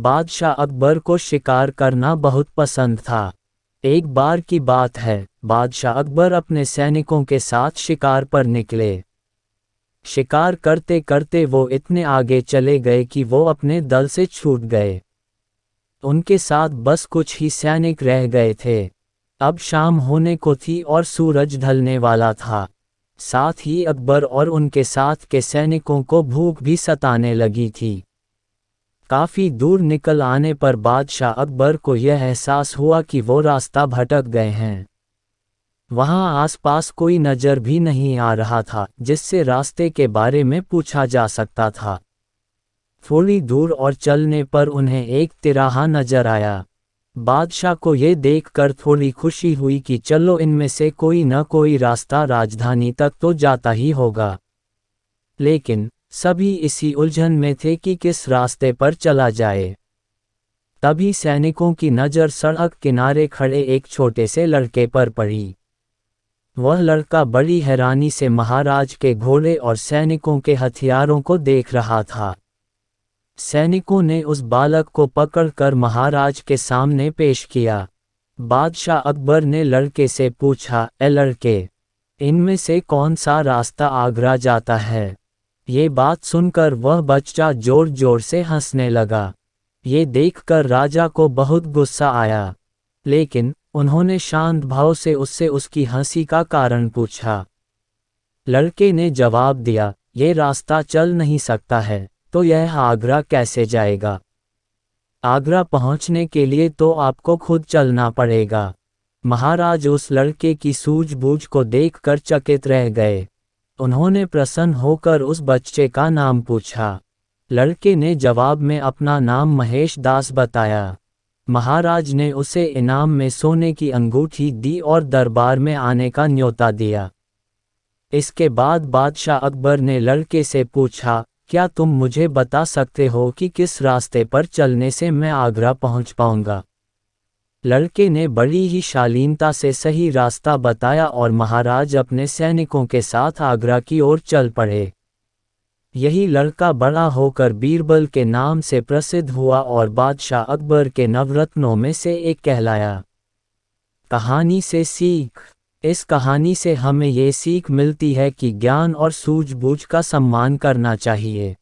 बादशाह अकबर को शिकार करना बहुत पसंद था। एक बार की बात है, बादशाह अकबर अपने सैनिकों के साथ शिकार पर निकले। शिकार करते करते वो इतने आगे चले गए कि वो अपने दल से छूट गए। उनके साथ बस कुछ ही सैनिक रह गए थे। अब शाम होने को थी और सूरज ढलने वाला था। साथ ही अकबर और उनके साथ के सैनिकों को भूख भी सताने लगी थी। काफ़ी दूर निकल आने पर बादशाह अकबर को यह एहसास हुआ कि वो रास्ता भटक गए हैं। वहाँ आसपास कोई नज़र भी नहीं आ रहा था जिससे रास्ते के बारे में पूछा जा सकता था। थोड़ी दूर और चलने पर उन्हें एक तिराहा नजर आया। बादशाह को ये देखकर थोड़ी खुशी हुई कि चलो इनमें से कोई न कोई रास्ता राजधानी तक तो जाता ही होगा। लेकिन सभी इसी उलझन में थे कि किस रास्ते पर चला जाए। तभी सैनिकों की नज़र सड़क किनारे खड़े एक छोटे से लड़के पर पड़ी। वह लड़का बड़ी हैरानी से महाराज के घोड़े और सैनिकों के हथियारों को देख रहा था। सैनिकों ने उस बालक को पकड़कर महाराज के सामने पेश किया। बादशाह अकबर ने लड़के से पूछा, ए लड़के, इनमें से कौन सा रास्ता आगरा जाता है? ये बात सुनकर वह बच्चा जोर जोर से हंसने लगा। ये देखकर राजा को बहुत गुस्सा आया, लेकिन उन्होंने शांत भाव से उससे उसकी हंसी का कारण पूछा। लड़के ने जवाब दिया, ये रास्ता चल नहीं सकता है, तो यह आगरा कैसे जाएगा? आगरा पहुंचने के लिए तो आपको खुद चलना पड़ेगा। महाराज उस लड़के की सूझबूझ को देखकर चकित रह गए। उन्होंने प्रसन्न होकर उस बच्चे का नाम पूछा। लड़के ने जवाब में अपना नाम महेश दास बताया। महाराज ने उसे इनाम में सोने की अंगूठी दी और दरबार में आने का न्योता दिया। इसके बाद बादशाह अकबर ने लड़के से पूछा, क्या तुम मुझे बता सकते हो कि किस रास्ते पर चलने से मैं आगरा पहुंच पाऊंगा? लड़के ने बड़ी ही शालीनता से सही रास्ता बताया और महाराज अपने सैनिकों के साथ आगरा की ओर चल पड़े। यही लड़का बड़ा होकर बीरबल के नाम से प्रसिद्ध हुआ और बादशाह अकबर के नवरत्नों में से एक कहलाया। कहानी से सीख। इस कहानी से हमें ये सीख मिलती है कि ज्ञान और सूझबूझ का सम्मान करना चाहिए।